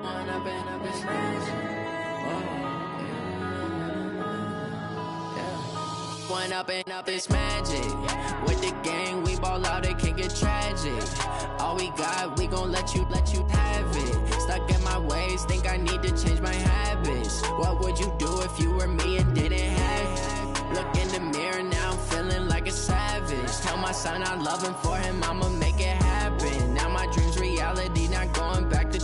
When I've been up, it's magic. When up and up, it's magic. With the gang, we ball out, it can get tragic. All we got, we gon' let you have it. Stuck in my ways, think I need to change my habits. What would you do if you were me and didn't have it? Look in the mirror, now I'm feeling like a savage. Tell my son I love him, for him I'ma make it happen. Now my dream's reality, not going back to.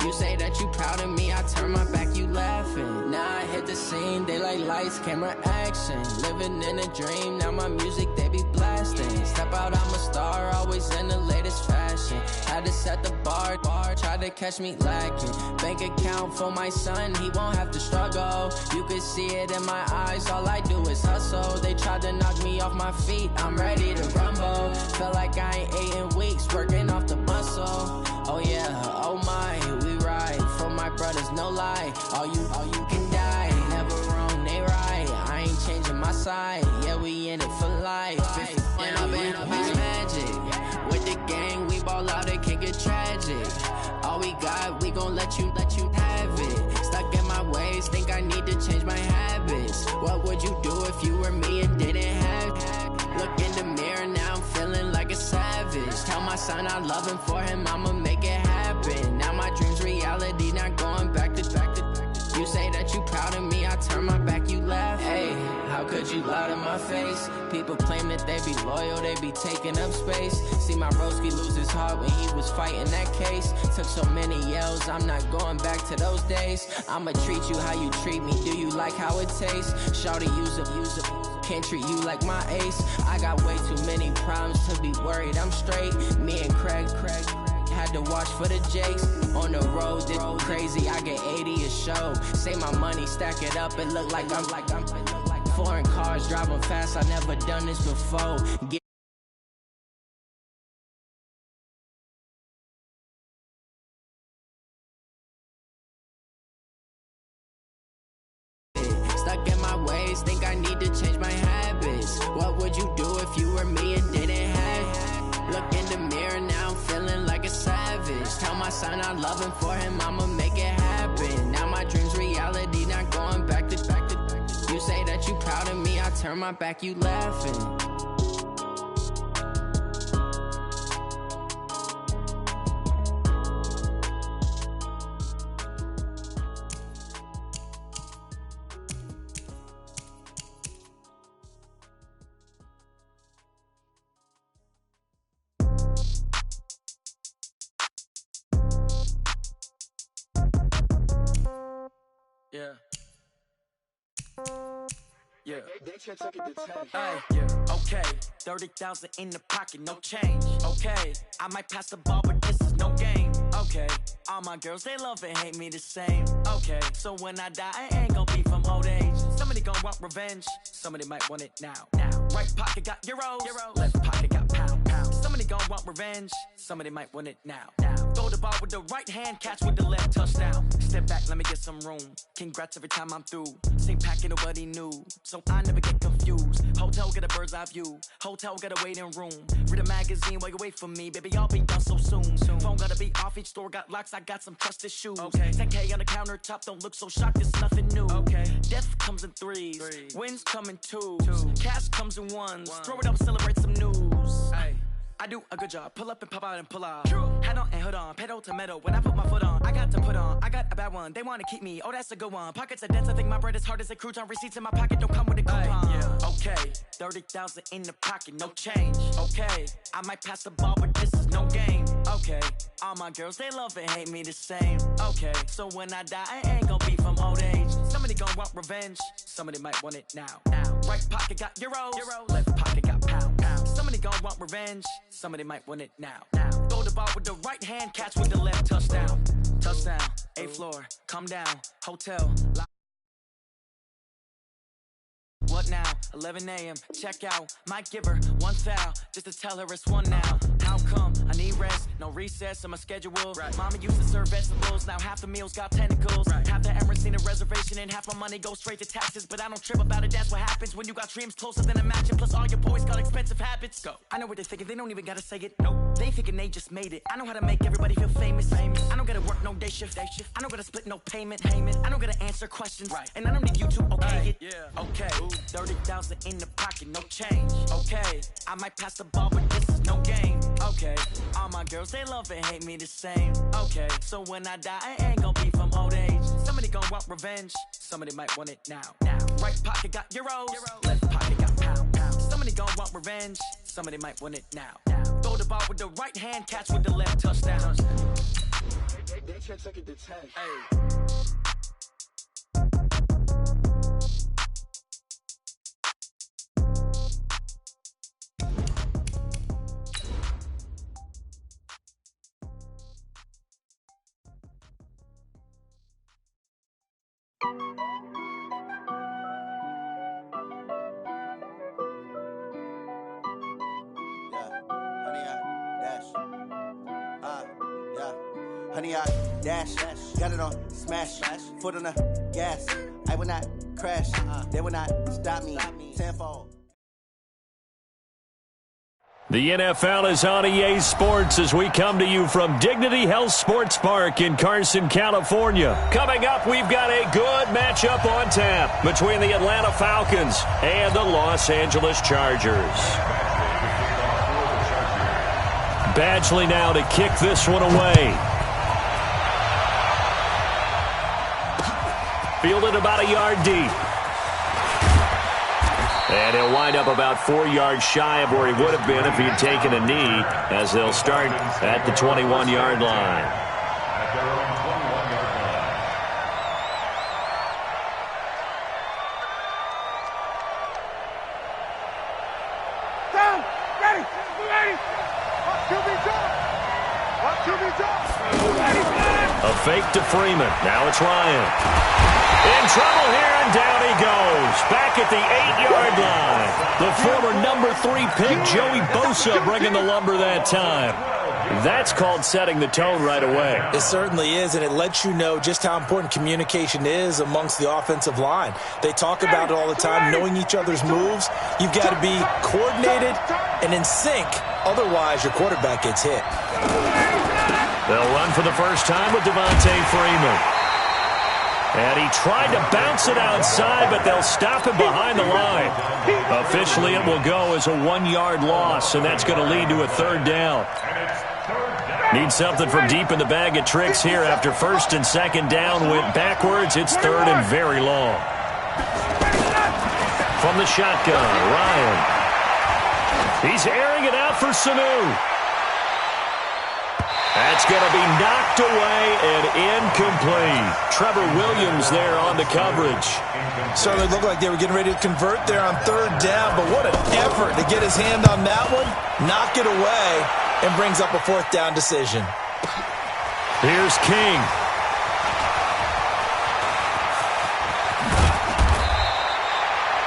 You say that you proud of me, I turn my back, you laughing. Now I hit the scene, they like lights, camera, action. Living in a dream, now my music, they be blasting. Step out, I'm a star, always in the latest fashion. Had to set the bar, try to catch me lacking. Bank account for my son, he won't have to struggle. You could see it in my eyes, all I do is hustle. They tried to knock me off my feet, I'm ready to rumble. Felt like I ain't ate in weeks, working off the muscle. Oh yeah, oh my, we ride for my brothers, no lie. All you can die, never wrong, they right. I ain't changing my side, yeah, we in it for life. When I've been up, it's magic. With the gang, we ball out, it can get tragic. All we got, we gon' let you have it. Stuck in my ways, think I need to change my habits. What would you do if you were me and didn't have it? Look in the mirror, now I'm feeling like a savage. Tell my son I love him, for him I'ma make it happen. Now my dream's reality, not going back to. You say that you proud of me, I turn my back, you laugh. Hey, how could you lie to my face? People claim that they be loyal, they be taking up space. See my broski lose his heart when he was fighting that case. Took so many yells, I'm not going back to those days. I'ma treat you how you treat me, do you like how it tastes? Shawty, use up, can't treat you like my ace. I got way too many problems to be worried, I'm straight. Me and Craig had to watch for the Jakes. On the road, it's crazy, I get 80 a show. Say my money, stack it up, it look like I'm foreign cars, driving fast, I never done this before. Stuck in my ways, think I need to change my habits. What would you do if you were me and didn't have it? Look in the mirror, now I'm feeling like a savage. Tell my son I love him, for him I'ma make it happen. Now my dream's reality, not going back to. You say that you proud of me, I turn my back, you laughing. Yeah. Yeah. Hey, yeah. Okay. 30,000 in the pocket, no change. Okay. I might pass the ball, but this is no game. Okay. All my girls, they love and hate me the same. Okay. So when I die, I ain't gon' be from old age. Somebody gon' want revenge. Somebody might want it now. Right pocket got euros. Left pocket got pounds. Somebody gon' want revenge. Somebody might want it now. Throw the ball with the right hand, catch with the left, touchdown. Step back, let me get some room. Congrats every time I'm through. Same packet, nobody knew, so I never get confused. Hotel get a bird's eye view. Hotel get a waiting room. Read a magazine while you wait for me, baby. I'll be done so soon. Phone gotta be off, each store got locks. I got some trusted shoes. Okay. 10K on the countertop, don't look so shocked. It's nothing new. Okay. Death comes in threes. Wins come in twos. Cash comes in ones. Throw it up, celebrate some news. Ay. I do a good job, pull up and pop out and pull out. Head on and hood on, pedal to metal. When I put my foot on, I got to put on. I got a bad one, they wanna keep me. Oh, that's a good one. Pockets are dense, I think my bread is hard as a crouton. Receipts in my pocket don't come with a coupon. Yeah. Okay, 30,000 in the pocket, no change. Okay, I might pass the ball, but this is no game. Okay, all my girls, they love and hate me the same. Okay, so when I die, I ain't gon' be from old age. Somebody gon' want revenge, somebody might want it now. Right pocket got euros. Left pocket got pounds. Somebody gon' want revenge, somebody might want it now. Throw the ball with the right hand, catch with the left, touchdown. Touchdown, 8th floor, come down, hotel. What now? 11 a.m. Check out. Might give her one foul just to tell her it's one now. How come? I need rest. No recess in my schedule. Right. Mama used to serve vegetables. Now half the meals got tentacles. Right. Half the Emirates need a reservation and half my money goes straight to taxes. But I don't trip about it. That's what happens when you got dreams closer than a mansion. Plus all your boys got expensive habits. Go. I know what they're thinking. They don't even gotta say it. Nope. They thinking they just made it. I know how to make everybody feel famous. I don't gotta work no day shift. I don't gotta split no payment. I don't gotta answer questions. Right. And I don't need you to okay it. Yeah. Okay. 30,000 in the pocket, no change. Okay. I might pass the ball, but this is no game. Okay. All my girls, they love and hate me the same. Okay. So when I die, I ain't gonna be from old age. Somebody gon' want revenge. Somebody might want it now. Right pocket got euros. Left pocket got pounds. Somebody gon' want revenge. Somebody might want it now. Throw the ball with the right hand, catch with the left, touchdown. They took it to 10. Hey. Honey, I dash, got it on smash, foot on the gas. I will not crash, they will not stop me. Tenfold. The NFL is on EA Sports as we come to you from Dignity Health Sports Park in Carson, California. Coming up, we've got a good matchup on tap between the Atlanta Falcons and the Los Angeles Chargers. Badgley now to kick this one away. Fielded about a yard deep. And he'll wind up about 4 yards shy of where he would have been if he had taken a knee, as they'll start at the 21-yard line. Down, ready, ready. A fake to Freeman. Now it's Ryan. In trouble here, and down he goes. Back at the 8-yard line. The former number 3 pick, Joey Bosa, bringing the lumber that time. That's called setting the tone right away. It certainly is, and it lets you know just how important communication is amongst the offensive line. They talk about it all the time, knowing each other's moves. You've got to be coordinated and in sync. Otherwise, your quarterback gets hit. They'll run for the first time with Devontae Freeman. And he tried to bounce it outside, but they'll stop him behind the line. Officially, it will go as a 1-yard loss, and that's going to lead to a third down. Need something from deep in the bag of tricks here after first and second down went backwards. It's third and very long. From the shotgun, Ryan. He's airing it out for Sanu. That's going to be knocked away and incomplete. Trevor Williams there on the coverage. Certainly looked like they were getting ready to convert there on third down, but what an effort to get his hand on that one, knock it away, and brings up a fourth down decision. Here's King.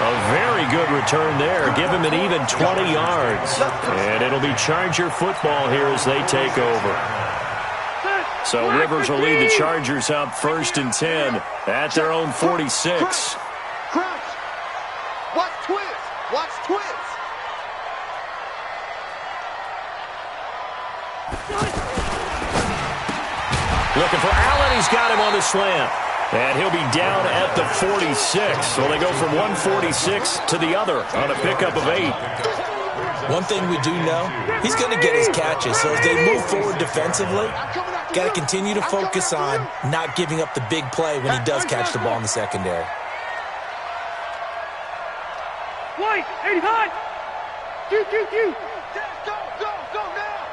A very good return there. Give him an even 20 yards. And it'll be Charger football here as they take over. So Rivers will lead the Chargers up first and 10 at their own 46. Crouch. Watch twist. Watch twist. Looking for Allen. He's got him on the slant. And he'll be down at the 46. So they go from 146 to the other on a pickup of 8. One thing we do know, he's going to get his catches. So as they move forward defensively, got to continue to focus on not giving up the big play when he does catch the ball in the secondary. White, 85. Q. Go now.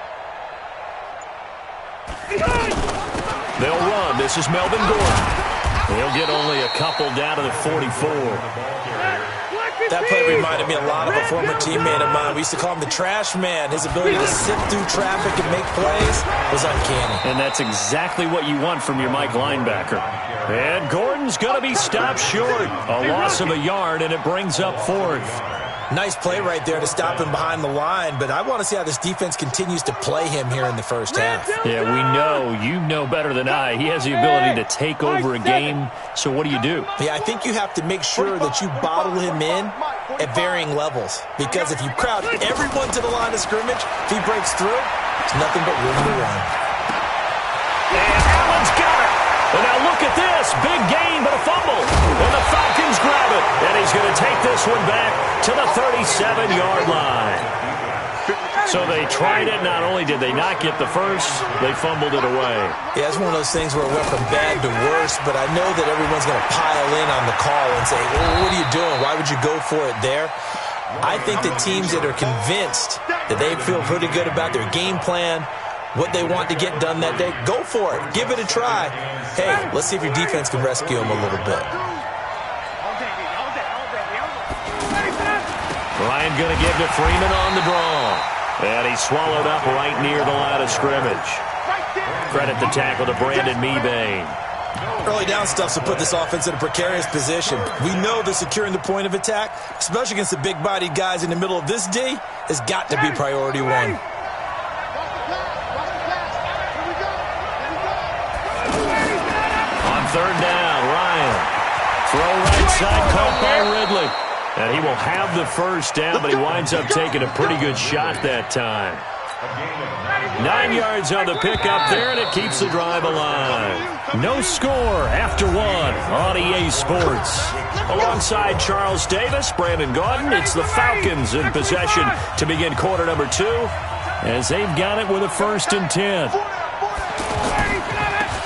They'll run. This is Melvin Gordon. He'll get only a couple down to the 44. That play reminded me a lot of a former teammate of mine. We used to call him the trash man. His ability to sift through traffic and make plays was uncanny. And that's exactly what you want from your Mike linebacker. And Gordon's going to be stopped short. A loss of a yard, and it brings up fourth. Nice play right there to stop him behind the line, but I want to see how this defense continues to play him here in the first half. Yeah, we know. You know better than I. He has the ability to take over a game, so what do you do? Yeah, I think you have to make sure that you bottle him in at varying levels, because if you crowd everyone to the line of scrimmage, if he breaks through, it's nothing but room to run. And Allen's got it. And now look at this. Big gain, but a fumble. And the Falcons grab it. And he's going to take this one back to the 37-yard line. So they tried it. Not only did they not get the first, they fumbled it away. Yeah, it's one of those things where it went from bad to worse, but I know that everyone's going to pile in on the call and say, well, what are you doing? Why would you go for it there? I think that teams that are convinced that they feel pretty good about their game plan, what they want to get done that day, go for it. Give it a try. Hey, let's see if your defense can rescue them a little bit. Ryan going to give to Freeman on the draw. And he's swallowed up right near the line of scrimmage. Credit the tackle to Brandon Mebane. Early down stuff to put this offense in a precarious position. We know that securing the point of attack, especially against the big-bodied guys in the middle of this D, has got to be priority one. On third down, Ryan. Throw right side, caught by Ridley. And he will have the first down, but he winds up taking a pretty good shot that time. 9 yards on the pickup there, and it keeps the drive alive. No score after one on EA Sports. Alongside Charles Davis, Brandon Gaudin, it's the Falcons in possession to begin quarter number 2, as they've got it with a 1st and 10.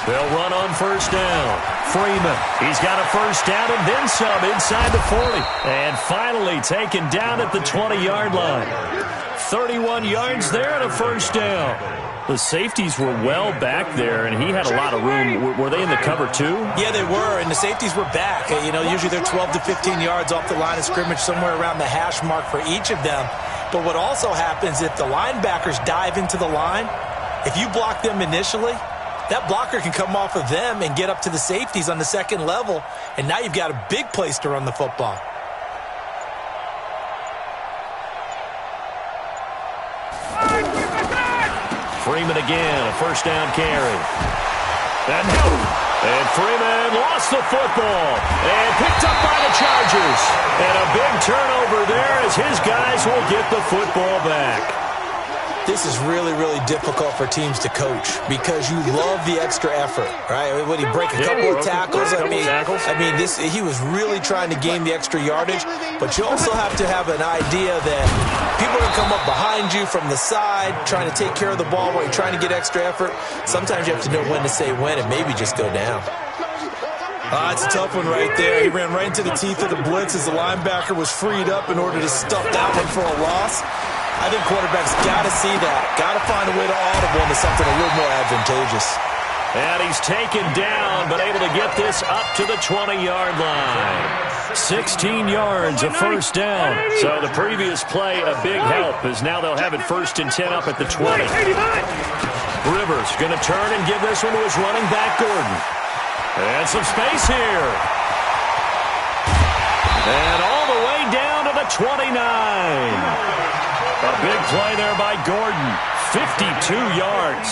They'll run on first down. Freeman, he's got a first down and then some inside the 40. And finally taken down at the 20-yard line. 31 yards there and a first down. The safeties were well back there, and he had a lot of room. Were they in the cover too? Yeah, they were, and the safeties were back. You know, usually they're 12 to 15 yards off the line of scrimmage, somewhere around the hash mark for each of them. But what also happens if the linebackers dive into the line, if you block them initially, that blocker can come off of them and get up to the safeties on the second level, and now you've got a big place to run the football. Freeman again, a first down carry. And Freeman lost the football and picked up by the Chargers. And a big turnover there as his guys will get the football back. This is really, really difficult for teams to coach because you love the extra effort, right? When he break a couple of tackles, he was really trying to gain the extra yardage, but you also have to have an idea that people are going to come up behind you from the side, trying to take care of the ball while you're trying to get extra effort. Sometimes you have to know when to say when and maybe just go down. It's a tough one right there. He ran right into the teeth of the blitz as the linebacker was freed up in order to stuff that one for a loss. I think quarterbacks got to see that. Got to find a way to audible into something a little more advantageous. And he's taken down, but able to get this up to the 20-yard line. 16 yards, a first down. So the previous play, a big help, as now they'll have it 1st and 10 up at the 20. Rivers going to turn and give this one to his running back, Gordon. And some space here. And all the way down to the 29. A big play there by Gordon. 52 yards.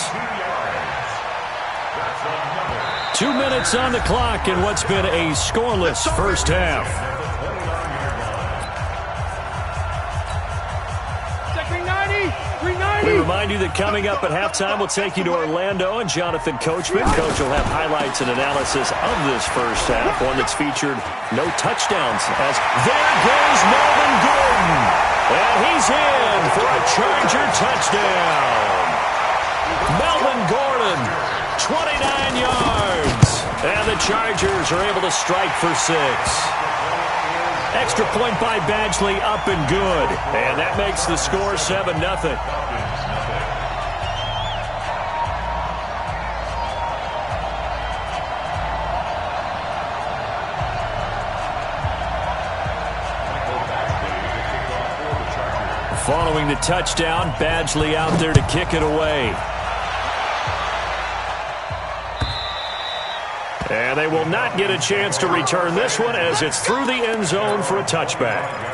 2 minutes on the clock in what's been a scoreless first half. We remind you that coming up at halftime, we'll take you to Orlando and Jonathan Coachman. Coach will have highlights and analysis of this first half, one that's featured no touchdowns. As there goes Melvin Gordon, and he's in for a Charger touchdown. Melvin Gordon, 29 yards, and the Chargers are able to strike for 6. Extra point by Badgley, up and good. And that makes the score 7-0. following the touchdown. Badgley out there to kick it away. And they will not get a chance to return this one as it's through the end zone for a touchback.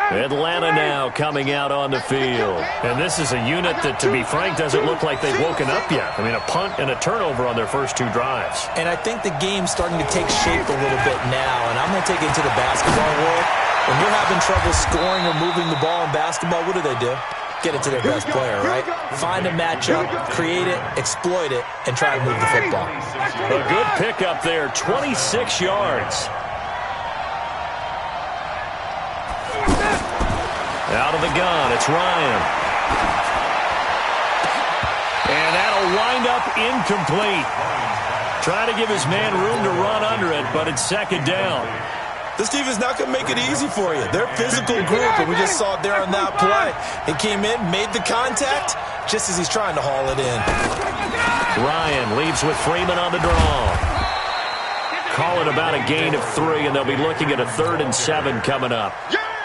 Atlanta now coming out on the field. And this is a unit that, to be frank, doesn't look like they've woken up yet. I mean, a punt and a turnover on their first two drives. And I think the game's starting to take shape a little bit now. And I'm going to take it into the basketball world. When you're having trouble scoring or moving the ball in basketball, what do? Get it to their best player, right? Find a matchup, create it, exploit it, and try to move the football. A good pickup there, 26 yards. Out of the gun, it's Ryan. And that'll wind up incomplete. Trying to give his man room to run under it, but it's second down. This defense not going to make it easy for you. They're a physical group, and we just saw it there on that play. He came in, made the contact, just as he's trying to haul it in. Ryan leaves with Freeman on the draw. Call it about a gain of 3, and they'll be looking at a 3rd and 7 coming up.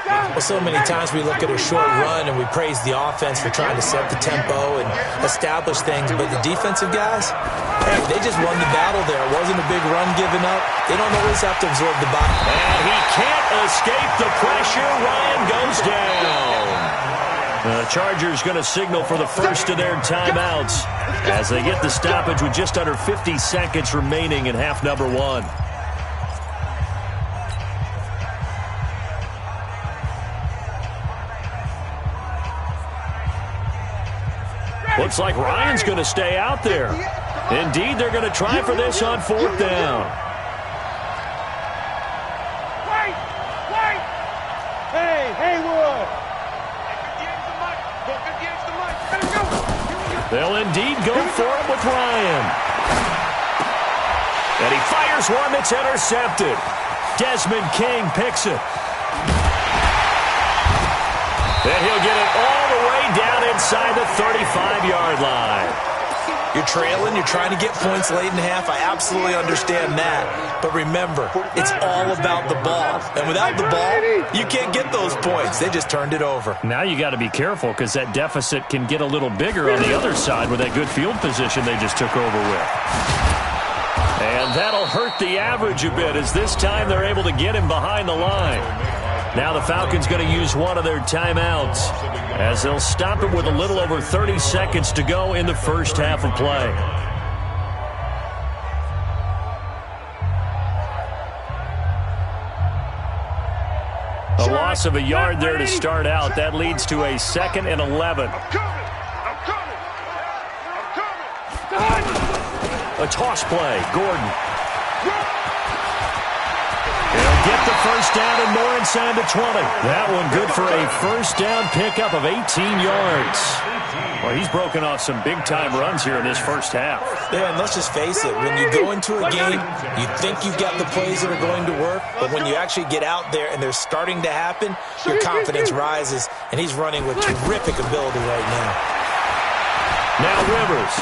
Well, so many times we look at a short run and we praise the offense for trying to set the tempo and establish things, but the defensive guys, hey, they just won the battle there. It wasn't a big run given up. They don't always have to absorb the ball. And he can't escape the pressure. Ryan goes down. The Chargers going to signal for the first of their timeouts as they get the stoppage with just under 50 seconds remaining in half number 1. Looks like Ryan's going to stay out there. Indeed, they're going to try for this on 4th down. Hey, Haywood. They'll indeed go for it with Ryan. And he fires one that's intercepted. Desmond King picks it. And he'll get it all the way down inside the 35-yard line. You're trailing, you're trying to get points late in half. I absolutely understand that. But remember, it's all about the ball. And without the ball, you can't get those points. They just turned it over. Now you got to be careful because that deficit can get a little bigger on the other side with that good field position they just took over with. And that'll hurt the average a bit as this time they're able to get him behind the line. Now the Falcons going to use one of their timeouts as they'll stop it with a little over 30 seconds to go in the first half of play. A loss of a yard there to start out. That leads to a 2nd and 11. A toss play. Gordon. He'll get the first down and more inside the 20. That one good for a first down pickup of 18 yards. Well, he's broken off some big-time runs here in this first half. Yeah, and let's just face it. When you go into a game, you think you've got the plays that are going to work, but when you actually get out there and they're starting to happen, your confidence rises, and he's running with terrific ability right now. Now Rivers.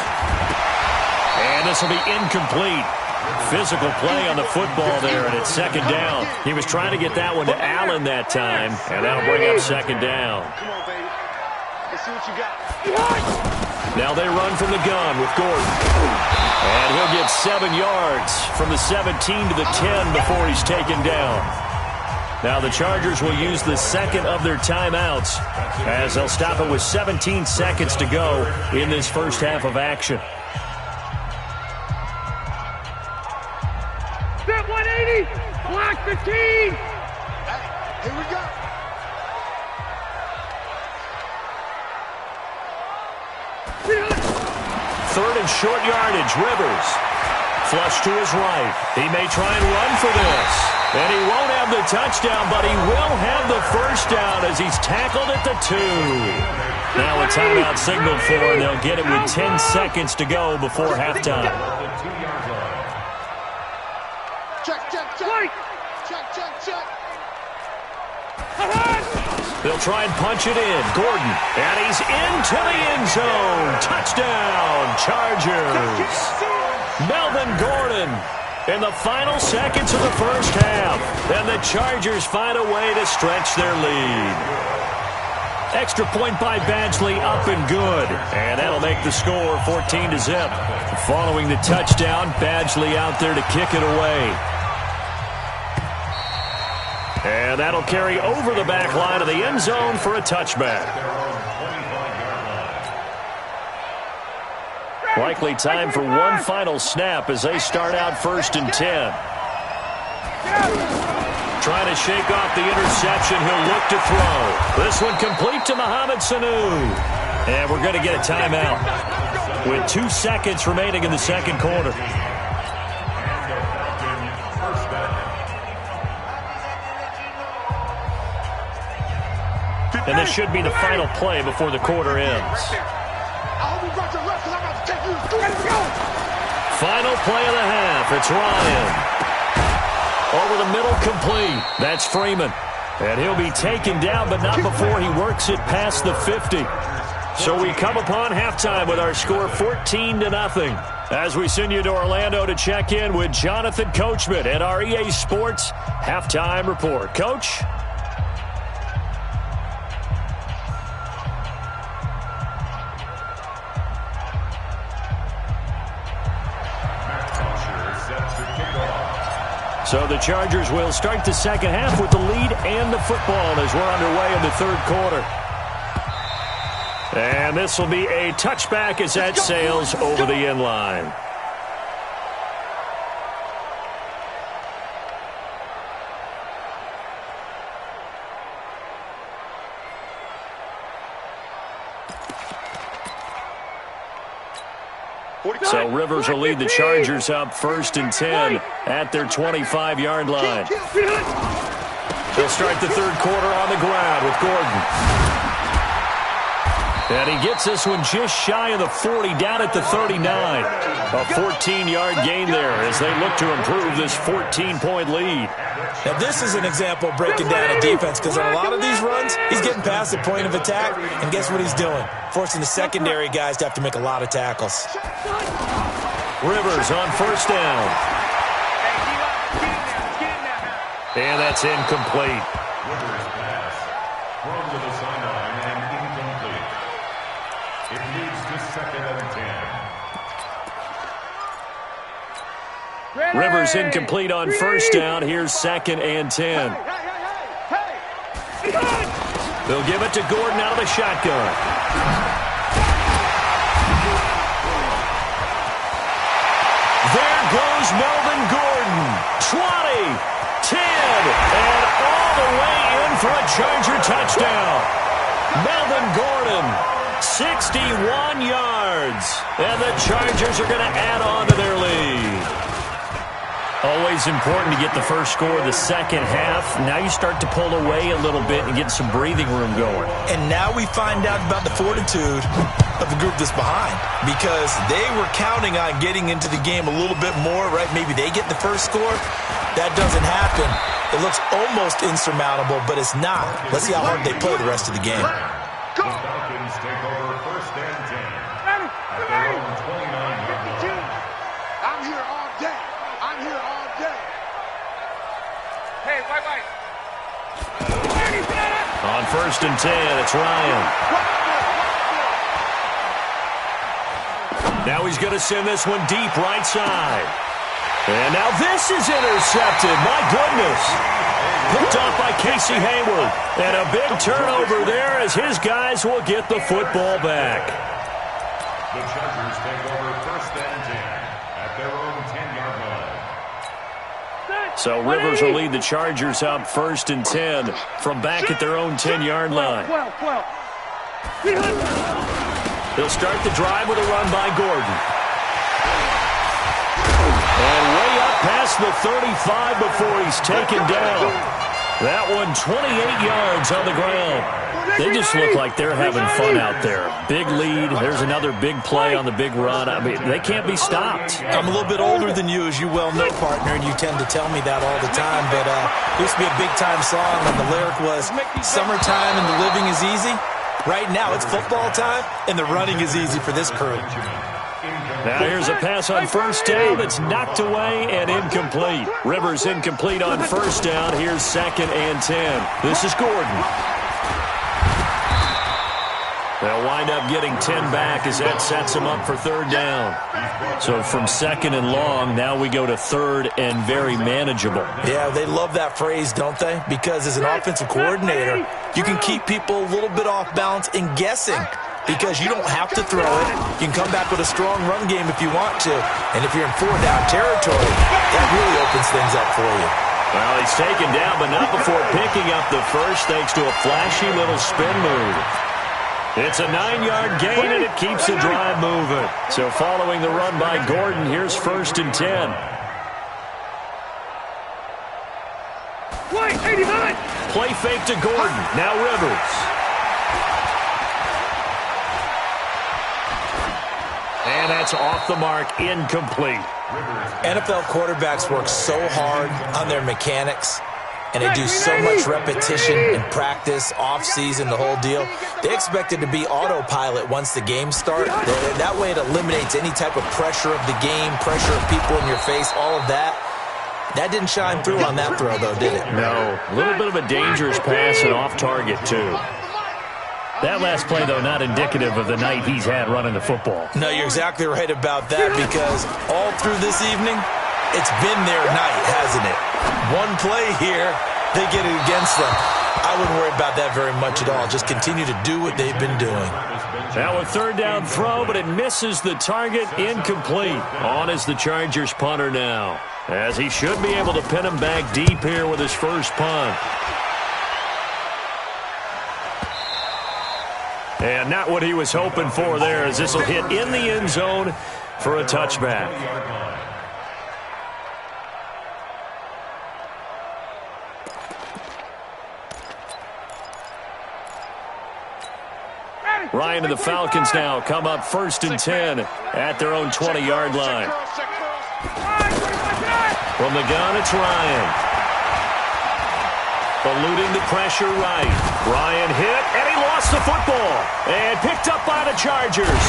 And this will be incomplete. Physical play on the football there, and it's 2nd down. He was trying to get that one to Allen that time, and that'll bring up 2nd down. Come on, baby. Let's see what you got. Now they run from the gun with Gordon. And he'll get 7 yards from the 17 to the 10 before he's taken down. Now the Chargers will use the 2nd of their timeouts as they'll stop it with 17 seconds to go in this first half of action. Step 180. Block 15. Hey, here we go. Third and short yardage, Rivers. Flush to his right. He may try and run for this. And he won't have the touchdown, but he will have the first down as he's tackled at the 2. Now a timeout signaled for, and they'll get it with 10 seconds to go before halftime. They'll try and punch it in. Gordon, and he's into the end zone. Touchdown, Chargers. Melvin Gordon in the final seconds of the first half. And the Chargers find a way to stretch their lead. Extra point by Badgley, up and good. And that'll make the score 14-0. Following the touchdown, Badgley out there to kick it away. And that'll carry over the back line of the end zone for a touchback. Likely time for one final snap as they start out 1st and 10. Trying to shake off the interception. He'll look to throw. This one complete to Mohamed Sanu. And we're going to get a timeout with 2 seconds remaining in the second quarter. And this should be the final play before the quarter ends. Final play of the half. It's Ryan. Over the middle, complete. That's Freeman. And he'll be taken down, but not before he works it past the 50. So we come upon halftime with our score 14-0. As we send you to Orlando to check in with Jonathan Coachman at our EA Sports Halftime Report. Coach? So the Chargers will start the second half with the lead and the football as we're underway in the third quarter. And this will be a touchback as that sails over the end line. So Rivers will lead the Chargers up 1st and 10 at their 25-yard line. They'll start the third quarter on the ground with Gordon. And he gets this one just shy of the 40, down at the 39. A 14-yard gain there as they look to improve this 14-point lead. Now, this is an example of breaking down a defense because on a lot of these runs, he's getting past the point of attack, and guess what he's doing? Forcing the secondary guys to have to make a lot of tackles. Rivers on 1st down. And that's incomplete. Rivers pass. Thrown to the sideline and incomplete. It leads to 2nd and 10. Rivers incomplete on 1st down. Here's 2nd and 10. They'll give it to Gordon out of the shotgun. There goes Melvin Gordon. 20, 10, and all the way in for a Charger touchdown. Melvin Gordon, 61 yards. And the Chargers are going to add on to their lead. Always important to get the first score of the second half. Now you start to pull away a little bit and get some breathing room going. And now we find out about the fortitude of the group that's behind because they were counting on getting into the game a little bit more, right? Maybe they get the first score. That doesn't happen. It looks almost insurmountable, but it's not. Let's see how hard they play the rest of the game. The Falcons take over 1st and 10 at their own 29-yard line. I'm here all day. I'm here all day. Hey, wait. On 1st and 10, it's Ryan. Now he's going to send this one deep right side. And now this is intercepted. My goodness. Picked off by Casey Hayward. And a big turnover there as his guys will get the football back. The Chargers take over 1st and 10 at their own 10-yard line. So Rivers will lead the Chargers up 1st and 10 from back at their own 10-yard line. They'll start the drive with a run by Gordon. And way up past the 35 before he's taken down. That one 28 yards on the ground. They just look like they're having fun out there. Big lead. There's another big play on the big run. I mean, they can't be stopped. I'm a little bit older than you, as you well know, partner, and you tend to tell me that all the time. But it used to be a big-time song, and the lyric was, "Summertime and the living is easy." Right now, it's football time, and the running is easy for this crew. Now here's a pass on first down that's knocked away and incomplete. Rivers incomplete on first down. Here's 2nd and 10. This is Gordon. They'll wind up getting 10 back as that sets them up for 3rd down. So from 2nd and long, now we go to 3rd and very manageable. Yeah, they love that phrase, don't they? Because as an offensive coordinator, you can keep people a little bit off balance and guessing because you don't have to throw it. You can come back with a strong run game if you want to. And if you're in 4th down territory, that really opens things up for you. Well, he's taken down, but not before picking up the first thanks to a flashy little spin move. It's a 9-yard gain, and it keeps the drive moving. So following the run by Gordon, here's 1st and 10. Play fake to Gordon. Now Rivers. And that's off the mark, incomplete. NFL quarterbacks work so hard on their mechanics, and they do so much repetition and practice, off-season, the whole deal. They expect it to be autopilot once the game starts. That way it eliminates any type of pressure of the game, pressure of people in your face, all of that. That didn't shine through on that throw, though, did it? No. A little bit of a dangerous pass and off target, too. That last play, though, not indicative of the night he's had running the football. No, you're exactly right about that because all through this evening, it's been their night, hasn't it? One play here, they get it against them. I wouldn't worry about that very much at all. Just continue to do what they've been doing. Now a 3rd down throw, but it misses the target, incomplete. On is the Chargers punter now, as he should be able to pin him back deep here with his first punt. And not what he was hoping for there, as this will hit in the end zone for a touchback. Ryan and the Falcons now come up 1st and 10 at their own 20-yard line. From the gun, it's Ryan. Eluding the pressure right. Ryan hit, and he lost the football. And picked up by the Chargers.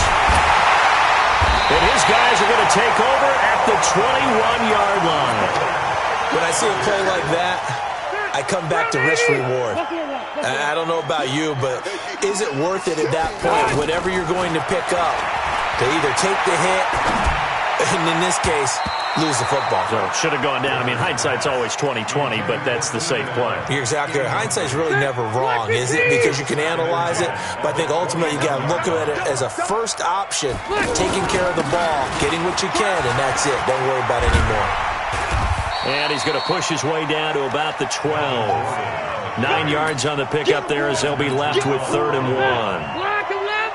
And his guys are going to take over at the 21-yard line. When I see a play like that, I come back to risk-reward. I don't know about you, but is it worth it at that point, whatever you're going to pick up, to either take the hit, and in this case, lose the football? So should have gone down. I mean, hindsight's always 20/20, but that's the safe play. You're exactly right. Hindsight's really never wrong, is it? Because you can analyze it, but I think ultimately you got to look at it as a first option, taking care of the ball, getting what you can, and that's it. Don't worry about it anymore. And he's going to push his way down to about the 12. 9 yards on the pickup there as they'll be left with 3rd and 1.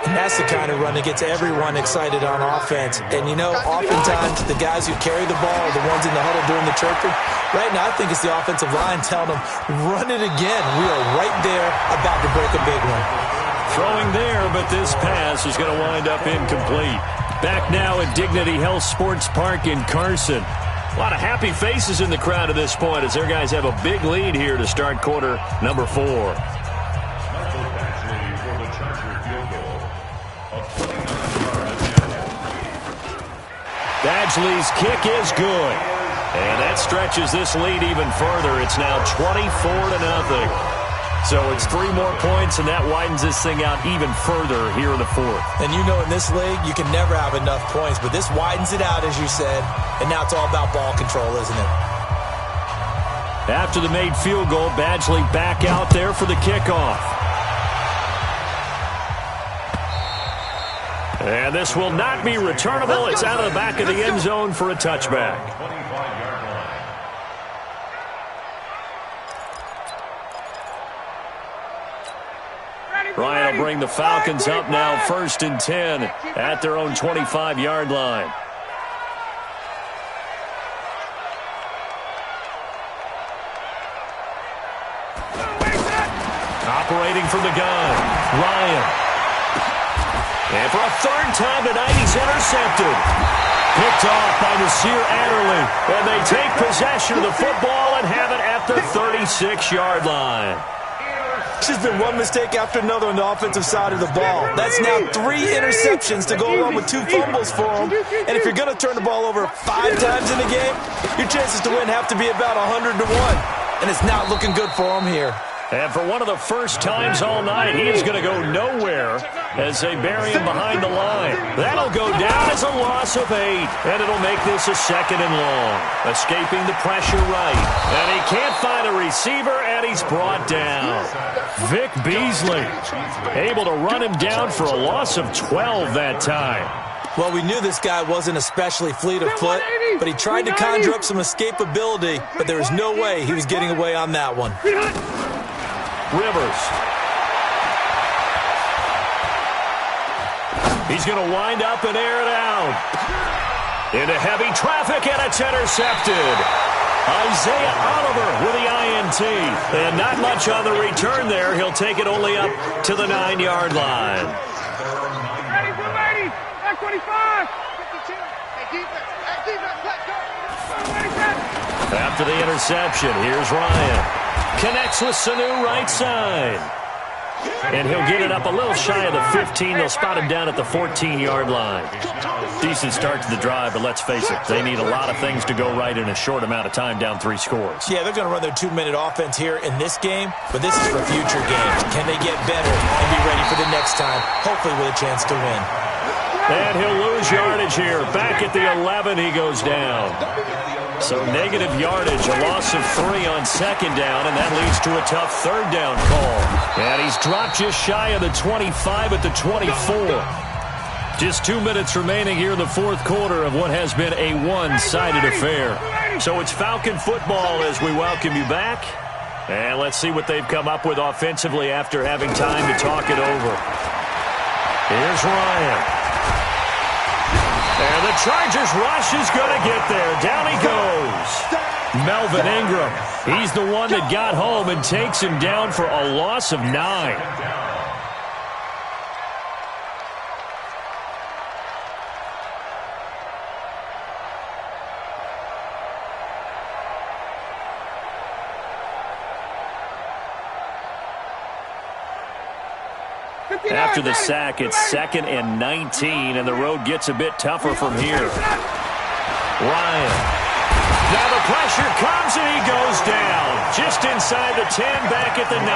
And that's the kind of run that gets everyone excited on offense. And, you know, oftentimes the guys who carry the ball are the ones in the huddle doing the chirping. Right now, I think it's the offensive line telling them, run it again. We are right there about to break a big one. Throwing there, but this pass is going to wind up incomplete. Back now at Dignity Health Sports Park in Carson. A lot of happy faces in the crowd at this point as their guys have a big lead here to start quarter number 4. Badgley's kick is good. And that stretches this lead even further. It's now 24-0. So it's 3 more points, and that widens this thing out even further here in the 4th. And you know in this league, you can never have enough points, but this widens it out, as you said, and now it's all about ball control, isn't it? After the made field goal, Badgley back out there for the kickoff. And this will not be returnable. It's out of the back of the end zone for a touchback. Ryan will bring the Falcons up now 1st and 10 at their own 25-yard line. Operating from the gun, Ryan. And for a 3rd time tonight, he's intercepted. Picked off by Nasir Adderley. And they take possession of the football and have it at the 36-yard line. It's just been one mistake after another on the offensive side of the ball. That's now 3 interceptions to go along with 2 fumbles for him. And if you're going to turn the ball over 5 times in a game, your chances to win have to be about 100 to 1. And it's not looking good for him here. And for one of the first times all night, he is going to go nowhere as they bury him behind the line. That'll go down as a loss of 8, and it'll make this a 2nd and long. Escaping the pressure right. And he can't find a receiver, and he's brought down. Vic Beasley able to run him down for a loss of 12 that time. Well, we knew this guy wasn't especially fleet of foot, but he tried to conjure up some escapability, but there was no way he was getting away on that one. Rivers. He's going to wind up and air it out. Into heavy traffic, and it's intercepted. Isaiah Oliver with the INT. And not much on the return there. He'll take it only up to the 9-yard line. Ready, good lady. Back 25. 52. Hey, defense, let's go. After the interception, here's Ryan. Connects with Sanu right side. And he'll get it up a little shy of the 15. They'll spot him down at the 14-yard line. Decent start to the drive, but let's face it, they need a lot of things to go right in a short amount of time, down 3 scores. Yeah, they're going to run their 2-minute offense here in this game, but this is for future games. Can they get better and be ready for the next time, hopefully with a chance to win? And he'll lose yardage here. Back at the 11, he goes down. So negative yardage, a loss of 3 on 2nd down, and that leads to a tough 3rd down call. And he's dropped just shy of the 25 at the 24. Just 2 minutes remaining here in the 4th quarter of what has been a one-sided affair. So it's Falcon football as we welcome you back. And let's see what they've come up with offensively after having time to talk it over. Here's Ryan. And the Chargers rush is going to get there. Down he goes. Melvin Ingram. He's the one that got home and takes him down for a loss of 9. After the sack, it's 2nd and 19, and the road gets a bit tougher from here. Ryan. Now the pressure comes, and he goes down. Just inside the 10, back at the 9.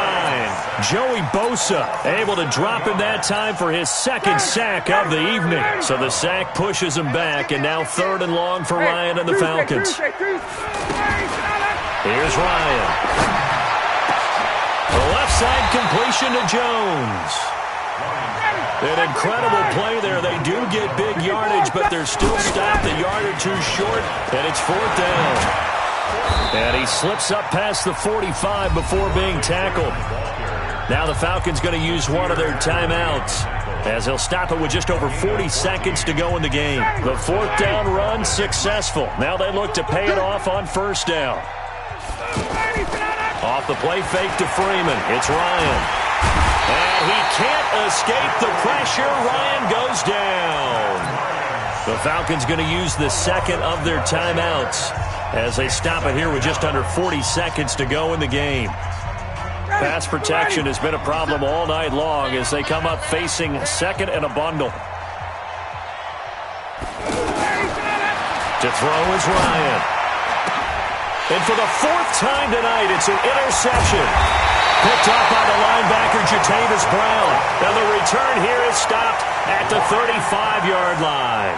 Joey Bosa able to drop him that time for his 2nd sack of the evening. So the sack pushes him back, and now 3rd and long for Ryan and the Falcons. Here's Ryan. The left side completion to Jones. An incredible play there. They do get big yardage, but they're still stopped a yard or 2 short, and it's 4th down. And he slips up past the 45 before being tackled. Now the Falcons going to use one of their timeouts, as they'll stop it with just over 40 seconds to go in the game. The 4th down run successful. Now they look to pay it off on 1st down. Off the play fake to Freeman. It's Ryan. And he can't escape the pressure. Ryan goes down. The Falcons going to use the 2nd of their timeouts as they stop it here with just under 40 seconds to go in the game. Pass protection has been a problem all night long as they come up facing 2nd and a bundle. To throw is Ryan. And for the 4th time tonight, it's an interception. Picked up by the linebacker, Jatavis Brown. And the return here is stopped at the 35-yard line.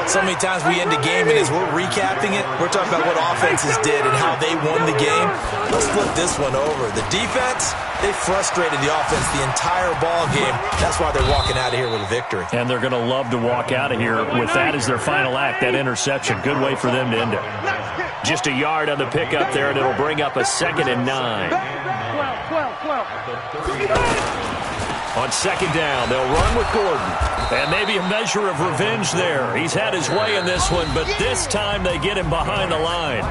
So many times we end the game, and as we're recapping it, we're talking about what offenses did and how they won the game. Let's flip this one over. The defense, they frustrated the offense the entire ball game. That's why they're walking out of here with a victory. And they're going to love to walk out of here with that as their final act, that interception. Good way for them to end it. Just a yard on the pickup there, and it'll bring up a 2nd and 9. 12. On 2nd down, they'll run with Gordon. And maybe a measure of revenge there. He's had his way in this one, but this time they get him behind the line.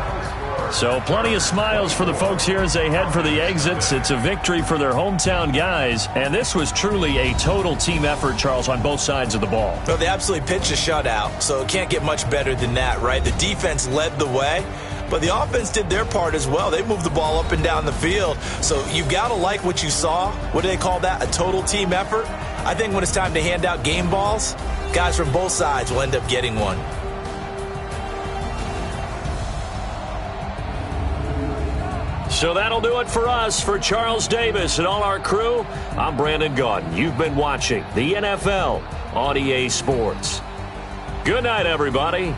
So plenty of smiles for the folks here as they head for the exits. It's a victory for their hometown guys. And this was truly a total team effort, Charles, on both sides of the ball. Well, they absolutely pitched a shutout, so it can't get much better than that, right? The defense led the way. but the offense did their part as well. They moved the ball up and down the field. So you've got to like what you saw. What do they call that? A total team effort? I think when it's time to hand out game balls, guys from both sides will end up getting one. So that'll do it for us. For Charles Davis and all our crew, I'm Brandon Gaudin. You've been watching the NFL on EA Sports. Good night, everybody.